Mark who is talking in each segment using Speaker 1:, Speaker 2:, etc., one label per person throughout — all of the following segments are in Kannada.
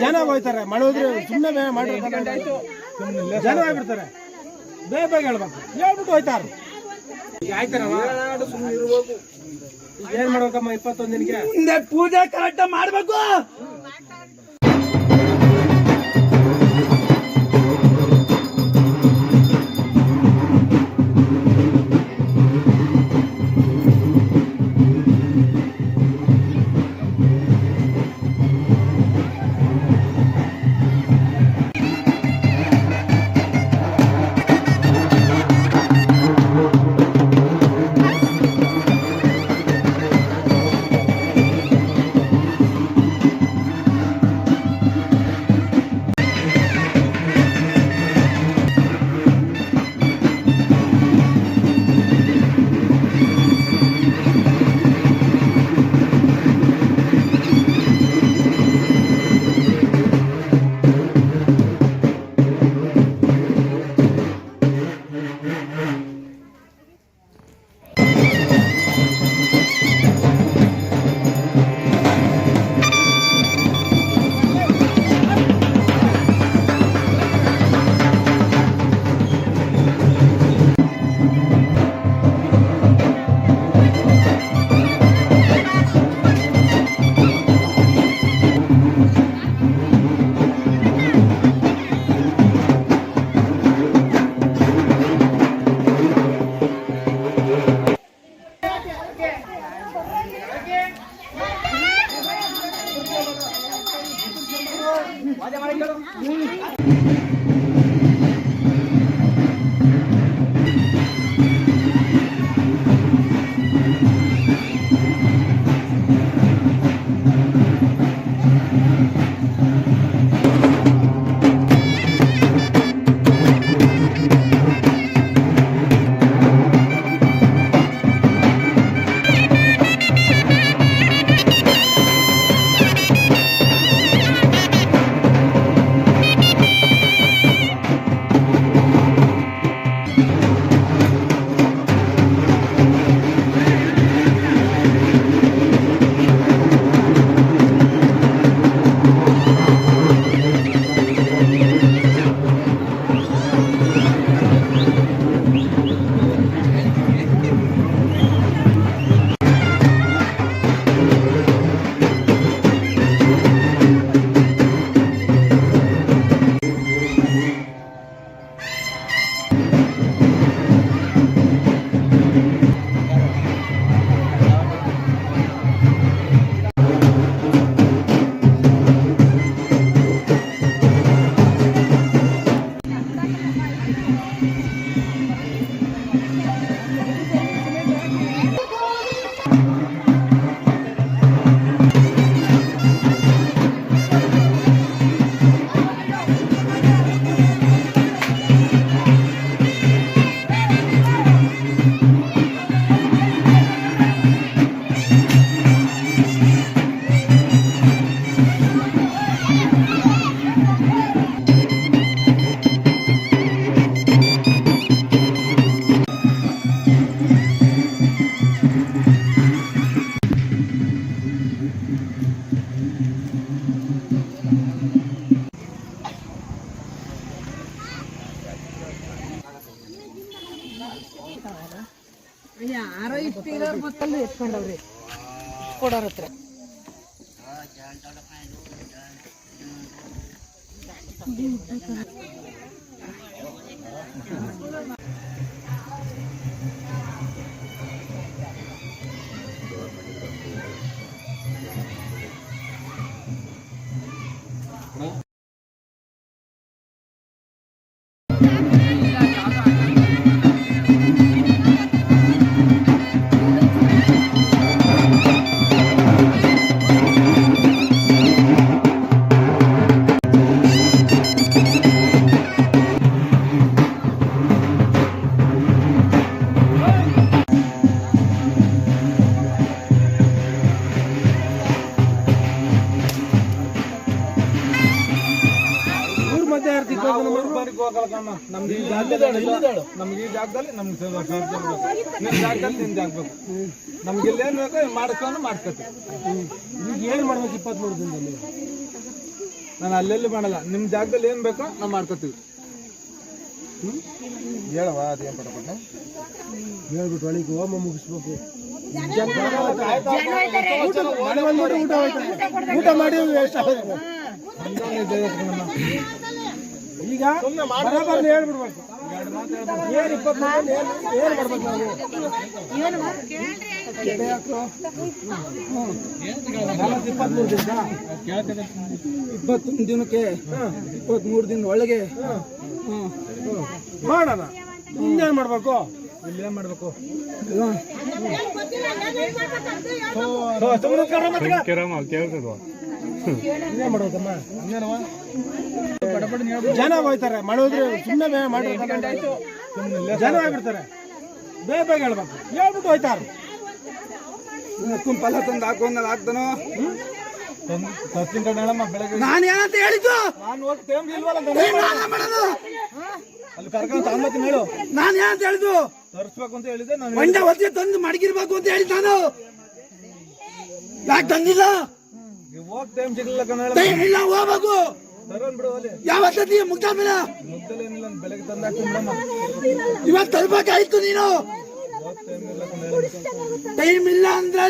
Speaker 1: ಜನ ಹೋಯ್ತಾರೆ ಮಾಡೋದ್ರೆ ಸುಮ್ಮನೆ ಮಾಡಿರ್ತಾರೆ ಜನ ಆಗ್ಬಿಡ್ತಾರೆ ಬೇಗ ಬೇಗ ಹೇಳ್ಬೇಕು ಹೇಳ್ಬಿಟ್ಟು ಹೋಯ್ತಾರೆ ಈಗ ಆಯ್ತಾರವ ಸುಮ್ಮನೆ ಇರ್ಬೇಕು ಏನ್ ಮಾಡ್ಬೇಕಮ್ಮ 21 ದಿನಕ್ಕೆ ಪೂಜೆ ಕರೆಕ್ಟ್ ಮಾಡ್ಬೇಕು
Speaker 2: ಯಾರೋ ಇಟ್ಟಿರೋರು ಮತ್ತಲ್ಲಿ ಎತ್ಕೊಂಡವ್ರಿ ಕೊಡೋರ ಹತ್ರ
Speaker 1: ನಮ್ಗೆ ಈ ಜಾಗದಲ್ಲಿ ನಮ್ಗೆ ಜಾಗದಲ್ಲಿ ನಿಂದ ಆಗ್ಬೇಕು ನಮ್ಗೆ ಇಲ್ಲೇನು ಬೇಕೋ ಮಾಡಿಸ್ಕೊಂಡು ಮಾಡ್ಕೊತೀವಿ ಈಗ ಏನು ಮಾಡ್ಬೇಕು 23 ದಿನದಲ್ಲಿ ನಾನು ಅಲ್ಲೆಲ್ಲಿ ಮಾಡಲ್ಲ, ನಿಮ್ಮ ಜಾಗದಲ್ಲಿ ಏನು ಬೇಕೋ ನಾವು ಮಾಡ್ಕೊತೀವಿ. ಹೇಳವಾ ಅದೇನು ಪಟಪಟ ಹೇಳ್ಬಿಟ್ಟು ಒಳಗೆ ಹೋಮ ಮುಗಿಸ್ಬೇಕು. ಊಟ ಮಾಡಿ ಈಗ ಬರಾಬರ್ ಹೇಳ್ಬಿಡ್ಬೇಕು. ಏನು 23 ಏನು ಮಾಡ್ಬೇಕು ನಾವು?
Speaker 3: 21 ದಿನಕ್ಕೆ 23 ದಿನದ ಒಳಗೆ
Speaker 1: ಮಾಡೋಣ. ಇನ್ನೇನು ಮಾಡ್ಬೇಕು? ಇಲ್ಲೇನು ಮಾಡ್ಬೇಕು? ಇನ್ನೇನು ಮಾಡ್ಬೇಕಮ್ಮ? ಇನ್ನೇನವ ಜನ ಹೋಯ್ತಾರೆ ಮಾಡೋದ್ರೆ ಸುಮ್ಮನೆ ಮಾಡಿ ಜನ ಹೋಗ್ಬಿಡ್ತಾರೆ. ಬೇಗ ಬೇಗ ಹೇಳ್ಬೇಕು, ಹೇಳ್ಬಿಟ್ಟು ಹೋಯ್ತಾರ.
Speaker 3: ಫಲ ತಂದು ಹಾಕೊಂಡ್ ಹಾಕ್ತಾನೋ
Speaker 1: ಬೆಳಗ್ಗೆ
Speaker 3: ನಾನು ಏನಂತ ಹೇಳಿದ್ದು?
Speaker 1: ನಾನು ಹೋಗಿ ಟೈಮ್ ಇಲ್ವಲ್ಲ ಅಲ್ಲಿ ಕರ್ಕೊಂಡು ತಗೊಂಬತ್ತೀನಿ ಹೇಳು.
Speaker 3: ನಾನು ಏನಂತ ಹೇಳಿದ್ದು?
Speaker 1: ತರಿಸ್ಬೇಕು ಅಂತ ಹೇಳಿದೆ ನಾನು.
Speaker 3: ಮಂಡ್ಯ ಹೊತ್ತಿಗೆ ತಂದು ಮಡಗಿರ್ಬೇಕು ಅಂತ ಹೇಳಿದ್ ನಾನು. ಯಾಕೆ ತಂದಿಲ್ಲ?
Speaker 1: ಹೋಗ್ ಟೈಮ್ ಸಿಗಲಿಲ್ಲ ಕಣ
Speaker 3: ಟೈಮ್ ಇಲ್ಲ, ಹೋಗ್ಬೇಕು.
Speaker 1: ತರೋನ್ ಬಿಡು ಅಲ್ಲಿ.
Speaker 3: ಯಾವತ್ತಿ ಮುಗ್ದ ಮೇಲೆ
Speaker 1: ಮುದ್ದಲೆ ಏನಿಲ್ಲ, ಬೆಳಗ್ಗೆ ತಂದಾಕ್ತೀನಿ ಬಿಡಮ್ಮ.
Speaker 3: ಇವತ್ತು ತರ್ಬೇಕಾಯ್ತು ನೀನು. ಟೈಮ್ ಇಲ್ಲ ಅಂದ್ರೆ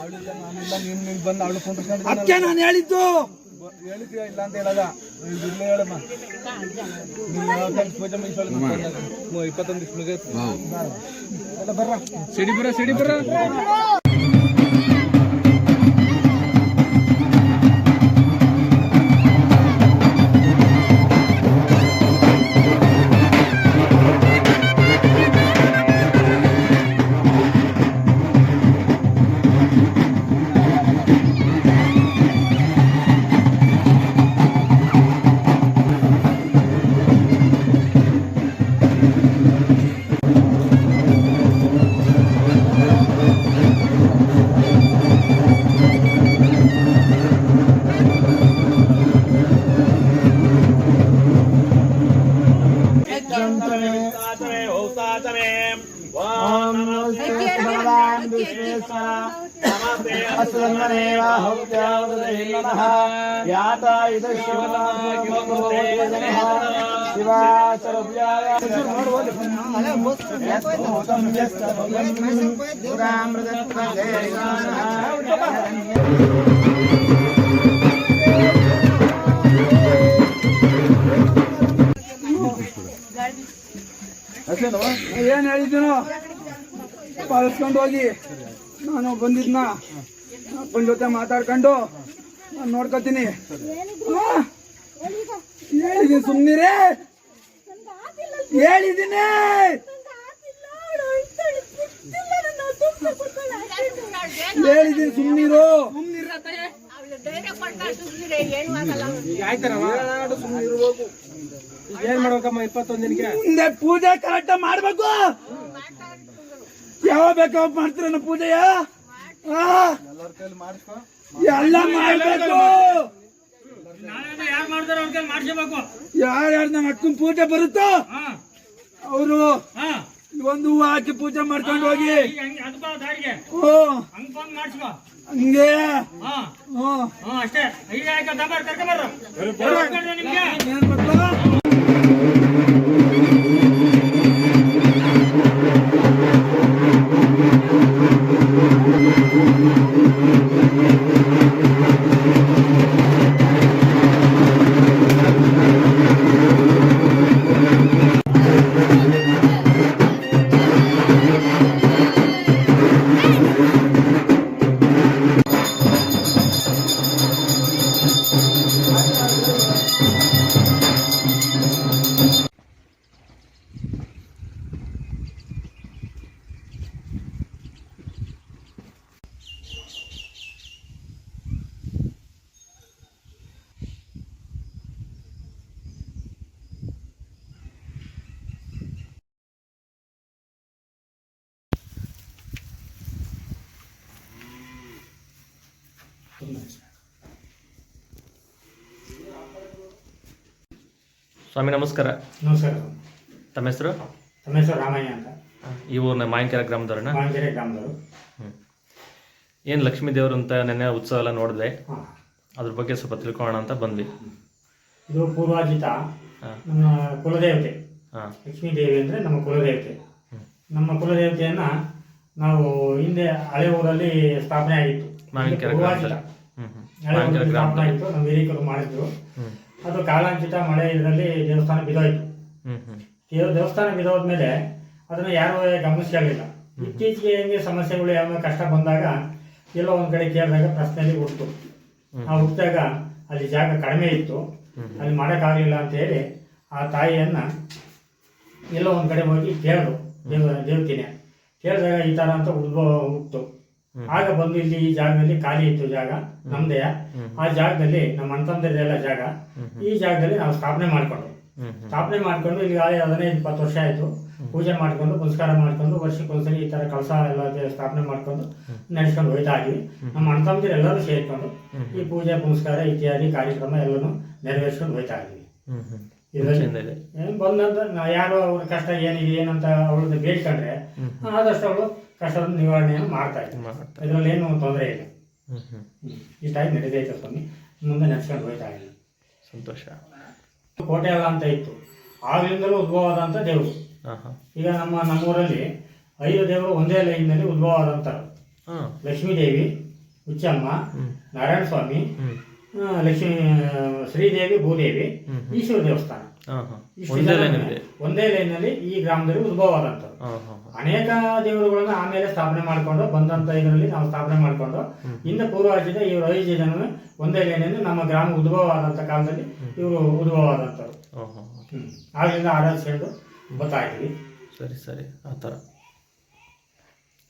Speaker 1: ಅವಳಿಲ್ಲ ನಾನಿಲ್ಲ, ನೀನ್ ಬಂದು ಅವಳು ಕುಂತ್ಕೊಂಡು
Speaker 3: ಅದಕ್ಕೆ ನಾನು ಹೇಳಿದ್ದು.
Speaker 1: ಹೇಳಿದ್ಯಾ ಇಲ್ಲ ಅಂತ ಹೇಳದ ಇಲ್ಲೇ ಹೇಳಮ್ಮ. ಪೂಜೆ ಮುಗಿಸೋಳು 21 ದಿವಸ ಎಲ್ಲ ಬರ್ರ ಸಿಡಿ ಬರ್ರ
Speaker 3: ಏನ್ ಹೇಳಿದ್ದೀನೋ ಪಾಲಿಸ್ಕೊಂಡು ಹೋಗಿ. ನಾನು ಬಂದಿದ್ನ ಅಪ್ಪನ ಜೊತೆ ಮಾತಾಡ್ಕೊಂಡು ನಾನು ನೋಡ್ಕೊತೀನಿ. ಹೇಳಿದೀನಿ, ಸುಮ್ನಿರೇ ಹೇಳಿದೀನಿ. ಹೇಳಿದೀನಿ, ಸುಮ್ನಿರು.
Speaker 1: ಈಗ ಆಯ್ತಾರವ ಸುಮ್ಮನೆ ಇರ್ಬೇಕು. ಈಗ ಏನ್ ಮಾಡ್ಬೇಕಮ್ಮ 21 ದಿನಕ್ಕೆ?
Speaker 3: ಮುಂದೆ ಪೂಜೆ ಕರೆಕ್ಟ್ ಮಾಡ್ಬೇಕು. ಯಾವ ಬೇಕಾವ ಮಾಡ್ತೀರ ಪೂಜೆಯ?
Speaker 1: ಎಲ್ಲರ ಕೈಲಿ ಮಾಡಿಸ್ಕೊ.
Speaker 3: ಎಲ್ಲ ಮಾಡ್ಬೇಕು. ಯಾರ್ಯಾರು ನಮ್ಮ ಅಕ್ಕನ ಪೂಜೆ ಬರುತ್ತೋ ಅವರು ಒಂದು ಹೂವು ಹಾಕಿ ಪೂಜೆ ಮಾಡ್ಕೊಂಡು ಹೋಗಿ. ಹಂಗೆ
Speaker 4: ಅಷ್ಟೇ.
Speaker 3: ಏನ್ ಮಕ್ಕಳು?
Speaker 4: ಸ್ವಾಮಿ ನಮಸ್ಕಾರ.
Speaker 5: ನಮಸ್ಕಾರ.
Speaker 4: ತಮ್ಮ ಹೆಸರು?
Speaker 5: ತಮ್ಮ ಹೆಸರು ರಾಮಯ್ಯ ಅಂತ.
Speaker 4: ಈ ಊರಿನ ಮಾಯಂಕೆರೆ ಗ್ರಾಮದವ್ರನ್ನ?
Speaker 5: ಮಾಂಕೆರೆ ಗ್ರಾಮದವರು.
Speaker 4: ಏನು ಲಕ್ಷ್ಮೀ ದೇವರು ಅಂತ ನೆನ್ನೆ ಉತ್ಸವ ಎಲ್ಲ ನೋಡಿದೆ. ಅದ್ರ ಬಗ್ಗೆ ಸ್ವಲ್ಪ ತಿಳ್ಕೊಳ್ಳೋಣ ಅಂತ ಬಂದ್ವಿ.
Speaker 3: ಇದು ಪೂರ್ವಾಜಿತ
Speaker 4: ಹಾಂ
Speaker 3: ನಮ್ಮ ಕುಲದೇವತೆ.
Speaker 4: ಹಾಂ
Speaker 3: ಲಕ್ಷ್ಮೀ ದೇವಿ ಅಂದರೆ ನಮ್ಮ ಕುಲದೇವತೆ. ನಮ್ಮ ಕುಲದೇವತೆಯನ್ನು ನಾವು ಹಿಂದೆ ಹಳೆ ಊರಲ್ಲಿ ಸ್ಥಾಪನೆ ಆಗಿತ್ತು.
Speaker 4: ಮಾವಿನಕೆರೆ
Speaker 3: ಪೂರ್ವಾಜಿತ ಹಳೆ ಊರಲ್ಲಿ ಸ್ಥಾಪನೆ ಆಗಿತ್ತು, ನಮ್ಮ ಹಿರಿಕರು ಮಾಡಿದ್ರು. ಅದು ಕಾಲಾಂಚಿತ ಮಳೆ ಇದರಲ್ಲಿ ದೇವಸ್ಥಾನ ಬಿದ್ದೋಯ್ತು. ದೇವಸ್ಥಾನ ಬಿದ್ದೋದ್ಮೇಲೆ ಅದನ್ನು ಯಾರೂ ಗಮನಿಸಲಿಲ್ಲ. ಇತ್ತೀಚೆಗೆ ಹೆಂಗೆ ಸಮಸ್ಯೆಗಳು ಯಾವ ಕಷ್ಟ ಬಂದಾಗ ಎಲ್ಲೋ ಒಂದು ಕಡೆ ಕೇಳಿದಾಗ ಪ್ರಶ್ನೆಯಲ್ಲಿ ಹುಟ್ಟಿತು. ಆ ಹುಟ್ಟಿದಾಗ ಅಲ್ಲಿ ಜಾಗ ಕಡಿಮೆ ಇತ್ತು, ಅಲ್ಲಿ ಮಾಡೋಕ್ಕಾಗಲಿಲ್ಲ ಅಂತ ಹೇಳಿ ಆ ತಾಯಿಯನ್ನು ಎಲ್ಲೋ ಒಂದು ಕಡೆ ಹೋಗಿ ಕೇಳಿದ್ರು. ದೇವತಿನೇ ಕೇಳಿದಾಗ ಈ ಥರ ಅಂತ ಉದ್ಭವ ಹುಟ್ಟಿತು. ಆಗ ಬಂದು ಇಲ್ಲಿ ಈ ಜಾಗದಲ್ಲಿ ಖಾಲಿ ಇತ್ತು ಜಾಗ ನಮ್ಮದೇ. ಆ ಜಾಗದಲ್ಲಿ ನಮ್ಮ ಅಣ್ತಂದಿರದೆಲ್ಲ ಜಾಗ, ಈ ಜಾಗದಲ್ಲಿ ನಾವು ಸ್ಥಾಪನೆ ಮಾಡಿಕೊಂಡು ಇಲ್ಲಿ 15-20 ವರ್ಷ ಆಯಿತು. ಪೂಜೆ ಮಾಡ್ಕೊಂಡು ಪುನಸ್ಕಾರ ಮಾಡ್ಕೊಂಡು ವರ್ಷಕ್ಕೊಂದ್ಸರಿ ಈ ಥರ ಕಳಸ ಎಲ್ಲ ಸ್ಥಾಪನೆ ಮಾಡ್ಕೊಂಡು ನಡೆಸ್ಕೊಂಡು ಹೋಗ್ತಾ ಇದ್ವಿ. ನಮ್ಮ ಅಣ್ತಂದಿರು ಎಲ್ಲರೂ ಸೇರಿಕೊಂಡು ಈ ಪೂಜೆ ಪುನಸ್ಕಾರ ಇತ್ಯಾದಿ ಕಾರ್ಯಕ್ರಮ ಎಲ್ಲನೂ ನೆರವೇರಿಸ್ಕೊಂಡು ಹೋಗ್ತಾ ಇದ್ವಿ. ಇದರಲ್ಲಿ ಬಂದಂತ ಯಾರು ಅವ್ರ ಕಷ್ಟ ಏನಿದೆ ಏನಂತ ಅವಳದ್ದು ಬೇಡ್ಕೊಂಡ್ರೆ ಆದಷ್ಟು ಅವಳು ಕಷ್ಟವನ್ನು ನಿವಾರಣೆಯನ್ನು ಮಾಡ್ತಾ ಇದ್ವಿ. ಇದರಲ್ಲಿ ಏನು ತೊಂದರೆ ಇಲ್ಲ. ಇಷ್ಟಾಗಿ ನಡೀತೈತೆ ಸ್ವಾಮಿ, ಮುಂದೆ ನಡೆಸ್ಕೊಂಡು ಹೋಗ್ತಾ ಇದ್ವಿ.
Speaker 4: ಸಂತೋಷ.
Speaker 3: ಕೋಟೆ ಅಲ್ಲ ಅಂತ ಇತ್ತು, ಆಗ್ಲಿಂದಲೂ ಉದ್ಭವ ಆದಂಥ ದೇವರು. ಈಗ ನಮ್ಮೂರಲ್ಲಿ 5 ದೇವರು ಒಂದೇ ಲೈನ್ನಲ್ಲಿ ಉದ್ಭವ ಆದಂಥವ್ರು. ಲಕ್ಷ್ಮೀ ದೇವಿ, ಹುಚ್ಚಮ್ಮ, ನಾರಾಯಣ ಸ್ವಾಮಿ, ಲಕ್ಷ್ಮೀ ಶ್ರೀದೇವಿ, ಭೂದೇವಿ, ಈಶ್ವರ ದೇವಸ್ಥಾನ. ಒಂದೇ ಲೈನ್ನಲ್ಲಿ ಈ ಗ್ರಾಮದಲ್ಲಿ ಉದ್ಭವ ಆದಂಥವ್ರು. ಅನೇಕ ದೇವರುಗಳನ್ನ ಆಮೇಲೆ ಸ್ಥಾಪನೆ ಮಾಡ್ಕೊಂಡು ಬಂದಂತ ಇದರಲ್ಲಿ ನಾವು ಸ್ಥಾಪನೆ ಮಾಡ್ಕೊಂಡು ಹಿಂದೆ ಪೂರ್ವಾಜಿತ ಇವರು 5 ಜನನು ಒಂದೇ ಲೈನಲ್ಲಿ ನಮ್ಮ ಗ್ರಾಮ ಉದ್ಭವ ಆದಂತ ಕಾಲದಲ್ಲಿ ಇವರು ಉದ್ಭವ ಆದಂಥವ್ರು. ಆಗ್ಲಿಂದ ಆರಾಧಿಸ್ಕೊಂಡು ಬರ್ತಾ ಇದ್ವಿ.
Speaker 4: ಸರಿ ಆ ಥರ.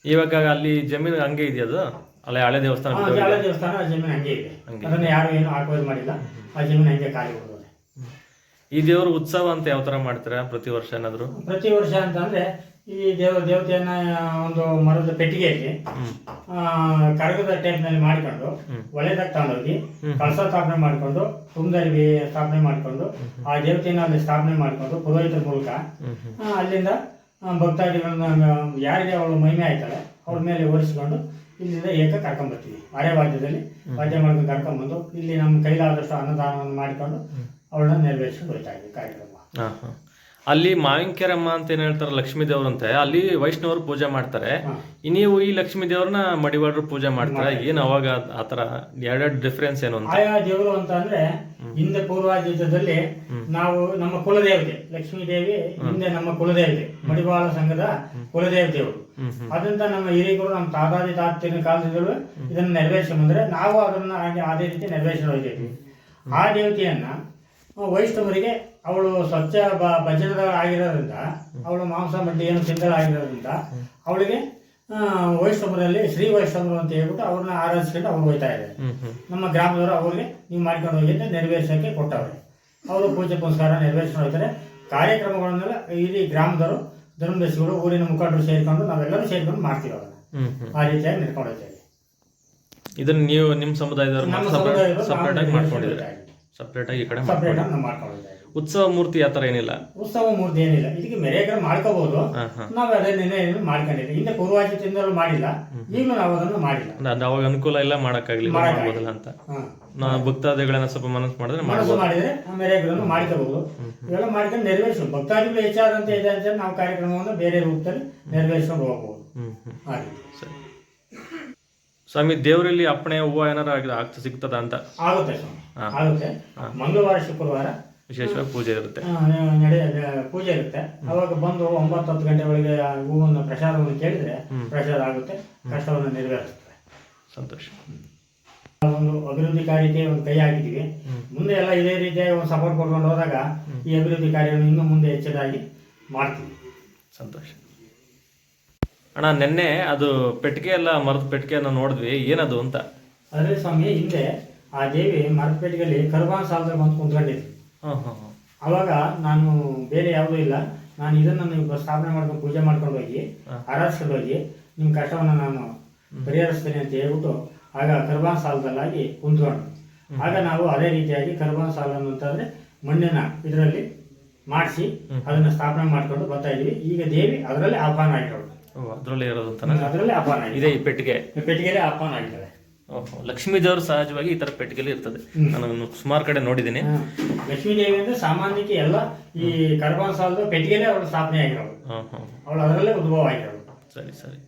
Speaker 4: ಇವಾಗ ಅಲ್ಲಿ ಜಮೀನು ಹಂಗೆ ಇದೆಯಾ? ಅದು ಅಲ್ಲೇ ಹಳೆ ದೇವಸ್ಥಾನ?
Speaker 3: ಹಳೆ ದೇವಸ್ಥಾನ ಜಮೀನು ಹಂಗೆ ಇದೆ, ಅದನ್ನ ಯಾರು ಏನು ಆಕ್ವೈರ್ ಮಾಡಿಲ್ಲ. ಆ ಜಮೀನು ಹಂಗೆ ಖಾಲಿ ಹೋಗೋದು.
Speaker 4: ಈ ದೇವರು ಉತ್ಸವ ಅಂತ ಯಾವ ತರ ಮಾಡ್ತೀರಾ ಪ್ರತಿ ವರ್ಷ? ಏನಾದ್ರು
Speaker 3: ಪ್ರತಿ ವರ್ಷ ಅಂತಂದ್ರೆ ಈ ದೇವತೆಯನ್ನ ಒಂದು ಮರದ ಪೆಟ್ಟಿಗೆಯಲ್ಲಿ ಕರಗದ ಟೈಪ್ನಲ್ಲಿ ಮಾಡ್ಕೊಂಡು ಒಳ್ಳೆದಾಗ ತಗೊಂಡೋಗಿ ಕಳಸ ಸ್ಥಾಪನೆ ಮಾಡ್ಕೊಂಡು ತುಂಬದಲ್ಲಿ ಸ್ಥಾಪನೆ ಮಾಡ್ಕೊಂಡು ಆ ದೇವತೆಯನ್ನ ಅಲ್ಲಿ ಸ್ಥಾಪನೆ ಮಾಡ್ಕೊಂಡು ಪುರೋಹಿತರ ಮೂಲಕ ಅಲ್ಲಿಂದ ಭಕ್ತಾದಿಗಳನ್ನ ಯಾರಿಗೆ ಅವಳು ಮಹಿಮೆ ಆಯ್ತಾಳೆ ಅವ್ರ ಮೇಲೆ ಓಡಿಸ್ಕೊಂಡು ಇಲ್ಲಿಂದ ಏಕ ಕರ್ಕೊಂಡ್ಬರ್ತೀವಿ. ಅರೆ ವಾದ್ಯದಲ್ಲಿ ವಾದ್ಯ ಮಾಡ್ಕೊಂಡು ಕರ್ಕೊಂಡ್ಬಂದು ಇಲ್ಲಿ ನಮ್ಮ ಕೈಲಾದಷ್ಟು ಅನ್ನದಾನವನ್ನು ಮಾಡಿಕೊಂಡು ಅವಳನ್ನ ನೆರವೇರಿಸ್ಕೊಂಡು ಹೋಗ್ತಾ ಇದ್ವಿ ಕಾರ್ಯಕ್ರಮ.
Speaker 4: ಅಲ್ಲಿ ಮಾವಿನಕೆರಮ್ಮ ಅಂತ ಏನ್ ಹೇಳ್ತಾರೆ ಲಕ್ಷ್ಮೀ ದೇವ್ರಂತೆ, ಅಲ್ಲಿ ವೈಷ್ಣವರು ಪೂಜೆ ಮಾಡ್ತಾರೆ. ನೀವು ಈ ಲಕ್ಷ್ಮೀ ದೇವ್ರನ್ನ ಮಡಿವಾಳರು ಪೂಜೆ ಮಾಡ್ತಾರೆ. ಏನ್ ಅವಾಗ ಆತರ ಎರಡೆರಡು ಡಿಫ್ರೆನ್ಸ್ ಏನು ಅಂತ?
Speaker 3: ಆಯಾ ದೇವರು ಅಂತ ಅಂದ್ರೆ ಹಿಂದೆ ಪೂರ್ವಾಜಿತದಲ್ಲಿ ನಾವು ನಮ್ಮ ಕುಲದೇವತೆ ಲಕ್ಷ್ಮೀ ದೇವಿ ಹಿಂದೆ ನಮ್ಮ ಕುಲದೇವತೆ ಮಡಿವಾಳ ಸಂಘದ ಕುಲದೇವತೆಯವರು. ಅದರಿಂದ ನಮ್ಮ ಹಿರಿಯರು ನಮ್ಮ ತಾತಾದಿ ತಾತಿನ ಕಾಲದಿಂದಲೂ ಇದನ್ನ ನೆರವೇರಿಸ್ಕೊಂಡ್ಬಂದ್ರೆ ನಾವು ಅದನ್ನ ಅದೇ ರೀತಿ ನೆರವೇರಿಸ್ಕೊಂಡು ಹೋಗ್ತೀವಿ. ಆ ದೇವತೆಯನ್ನ ವೈಷ್ಣವರಿಗೆ ಅವಳು ಸ್ವಚ್ಛ ಭಜನದ ಆಗಿರೋದ್ರಿಂದ ಅವಳು ಮಾಂಸ ಮಡ್ಡಿ ಏನು ತಿಂದಳಾಗಿರೋದ್ರಿಂದ ಅವಳಿಗೆ ವೈಷ್ಣವರಲ್ಲಿ ಶ್ರೀ ವೈಷ್ಣವರು ಅಂತ ಹೇಳ್ಬಿಟ್ಟು ಅವ್ರನ್ನ ಆರಾಧಿಸ್ಕೊಂಡು ಅವ್ರು ಹೋಗ್ತಾ ಇದ್ದಾರೆ. ನಮ್ಮ ಗ್ರಾಮದವರು ಅವ್ರಿಗೆ ನೀವು ಮಾಡ್ಕೊಂಡು ಹೋಗಿ ಅಂತ ನೆರವೇರಿಸೋಕೆ ಕೊಟ್ಟವ್ರೆ. ಅವರು ಪೂಜೆ ಪುನಸ್ಕಾರ ನೆರವೇರಿಸ್ಕೊಂಡು ಹೋಗ್ತಾರೆ. ಕಾರ್ಯಕ್ರಮಗಳನ್ನೆಲ್ಲ ಇಡೀ ಗ್ರಾಮದವರು ಧರ್ಮದರ್ಶಿಗಳು ಊರಿನ ಮುಖಂಡರು ಸೇರಿಕೊಂಡು ನಾವೆಲ್ಲರೂ ಸೇರಿಕೊಂಡು ಮಾಡ್ತೀವಿ. ಅದನ್ನ ಆ ರೀತಿಯಾಗಿ ನಡ್ಕೊಂಡು ಹೋಗ್ತೇವೆ.
Speaker 4: ಇದನ್ನ ನೀವು ನಿಮ್ಮ ಸಮುದಾಯದವರು ಸಪರೇಟ್ ಆಗಿ ಮಾಡ್ಕೊಂಡಿದ್ದೀರಾ? ಸಪರೇಟ್ ಆಗಿ ಈ ಕಡೆ
Speaker 3: ಮಾಡ್ಕೊಂಡಿದ್ದೀವಿ.
Speaker 4: ಉತ್ಸವ ಮೂರ್ತಿ ಆತರ ಏನಿಲ್ಲ?
Speaker 3: ಉತ್ಸವ ಮೂರ್ತಿ ಏನಿಲ್ಲ. ಇದಕ್ಕೆ ಮೆರೆಗ್ರ ಮಾಡ್ಕೋಬಹುದು. ನಾವು ಅದನ್ನೇ ಮಾಡ್ಕೊಂಡಿಲ್ಲ. ಹಿಂದೆ ಪೂರ್ವಾಜಿತದಿಂದಲೂ ಮಾಡಿಲ್ಲ, ಈಗಲೂ ನಾವು ಅದನ್ನು ಮಾಡಿಲ್ಲ.
Speaker 4: ಅವಾಗ ಅನುಕೂಲ ಇಲ್ಲ ಮಾಡಕ್ಕಾಗ್ಲಿಲ್ಲ, ಮಾಡ್ಬೋದಲ್ಲ ಅಂತ ನಾವು ಭಕ್ತಾದಿಗಳನ್ನ ಸ್ವಲ್ಪ ಮನಸ್ಸು ಮಾಡಿದ್ರೆ
Speaker 3: ಮಾಡಿದ್ರೆ ಮೆರೆಗ್ರನ್ನು ಮಾಡ್ಕೋಬಹುದು. ಇವೆಲ್ಲ ಮಾಡ್ಕೊಂಡು ನೆರವೇರಿಸ್ಕೊಂಡು ಭಕ್ತಾದಿಗಳು ಹೆಚ್ಚಾದಂತ ಇದೆ ಅಂತ ನಾವು ಕಾರ್ಯಕ್ರಮವನ್ನು ಬೇರೆ ರೂಪದಲ್ಲಿ ನೆರವೇರಿಸ್ಕೊಂಡು ಹೋಗಬಹುದು.
Speaker 4: ಸರಿ ಸ್ವಾಮಿ, ದೇವರಲ್ಲಿ ಅಪ್ಪಣೆ ಹೂವು ಏನಾರು ಸಿಗ್ತದ ಅಂತ?
Speaker 3: ಆಗುತ್ತೆ ಸ್ವಾಮಿ, ಆಗುತ್ತೆ. ಮಂಗಳವಾರ ಶುಕ್ರವಾರ
Speaker 4: ವಿಶೇಷವಾಗಿ ಪೂಜೆ ಇರುತ್ತೆ,
Speaker 3: ಪೂಜೆ ಇರುತ್ತೆ. ಅವಾಗ ಬಂದು 9-10 ಗಂಟೆ ಒಳಗೆ ಹೂವನ್ನು ಪ್ರಸಾದವನ್ನು ಕೇಳಿದ್ರೆ ಪ್ರಸಾದ ಆಗುತ್ತೆ, ಕಷ್ಟವನ್ನು ನೆರವೇರಿಸುತ್ತೆ.
Speaker 4: ಸಂತೋಷ.
Speaker 3: ಒಂದು ಅಭಿವೃದ್ಧಿ ಕಾರ್ಯಕ್ಕೆ ಒಂದು ಕೈ ಹಾಕಿದ್ದೀವಿ. ಮುಂದೆ ಎಲ್ಲ ಇದೇ ರೀತಿಯಾಗಿ ಒಂದು ಸಪೋರ್ಟ್ ಕೊಡ್ಕೊಂಡು ಹೋದಾಗ ಈ ಅಭಿವೃದ್ಧಿ ಕಾರ್ಯವನ್ನು ಇನ್ನೂ ಮುಂದೆ ಹೆಚ್ಚದಾಗಿ ಮಾಡ್ತೀವಿ.
Speaker 4: ಸಂತೋಷ. ಅಣ್ಣ, ನೆನ್ನೆ ಅದು ಪೆಟ್ಟಿಗೆ ಎಲ್ಲ ಮರದ ಪೆಟ್ಟಿಗೆಯನ್ನು ನೋಡಿದ್ವಿ, ಏನದು ಅಂತ?
Speaker 3: ಅದೇ ಸ್ವಾಮಿ, ಹಿಂದೆ ಆ ದೇವಿ ಮರದ ಪೆಟ್ಟಿಗೆಯಲ್ಲಿ ಕರ್ಬಾನ್ ಸಾಲದಲ್ಲಿ ಬಂದು ಕುಂತ್ಕೊಂಡಿದ್ವಿ. ಅವಾಗ ನಾನು ಬೇರೆ ಯಾವುದೂ ಇಲ್ಲ, ನಾನು ಇದನ್ನು ನೀವು ಸ್ಥಾಪನೆ ಮಾಡ್ಕೊಂಡು ಪೂಜೆ ಮಾಡ್ಕೊಂಡು ಹೋಗಿ ಆರಾಧಿಸ್ಕೊಂಡು ಹೋಗಿ ನಿಮ್ಮ ಕಷ್ಟವನ್ನು ನಾನು ಪರಿಹರಿಸ್ತೇನೆ ಅಂತ ಹೇಳ್ಬಿಟ್ಟು ಆಗ ಕರ್ಬಾನ್ ಸಾಲದಲ್ಲಾಗಿ ಕುಂತ್ಕೊಂಡು ಆಗ ನಾವು ಅದೇ ರೀತಿಯಾಗಿ ಕರ್ಬಾನ್ ಸಾಲನ್ನು ಅಂತಂದ್ರೆ ಮಣ್ಣಿನ ಇದರಲ್ಲಿ ಮಾಡಿಸಿ ಅದನ್ನ ಸ್ಥಾಪನೆ ಮಾಡ್ಕೊಂಡು ಬರ್ತಾ ಇದೀವಿ. ಈಗ ದೇವಿ ಅದರಲ್ಲಿ ಆಹ್ವಾನ ಆಗಿರೋದು,
Speaker 4: ಅದರಲ್ಲೇ ಇರೋದು ಅಂತ?
Speaker 3: ಅದರಲ್ಲಿ ಆಹ್ವಾನ
Speaker 4: ಇದೆ. ಈ ಪೆಟ್ಟಿಗೆಯಲ್ಲಿ
Speaker 3: ಆಹ್ವಾನ ಆಗಿದ್ದಾಳೆ.
Speaker 4: ಓಹೋ, ಲಕ್ಷ್ಮೀ ದೇವರು ಸಹಜವಾಗಿ ಈ ತರ ಪೆಟ್ಟಿಗೆಲಿ ಇರ್ತದೆ. ನಾನು ಸುಮಾರು ಕಡೆ ನೋಡಿದ್ದೀನಿ.
Speaker 3: ಲಕ್ಷ್ಮೀ ದೇವಿ ಅಂದ್ರೆ ಸಾಮಾನ್ಯಕ್ಕೆ ಎಲ್ಲ ಈ ಕರಬಾನ್ ಸಾಲದ ಪೆಟ್ಟಿಗೆಲೆ ಅವಳು ಸ್ಥಾಪನೆ ಆಗಿರೋದು. ಅವಳು ಅದರಲ್ಲೇ ಉದ್ಭವ ಆಗಿರೋದು.
Speaker 4: ಸರಿ ಸರಿ.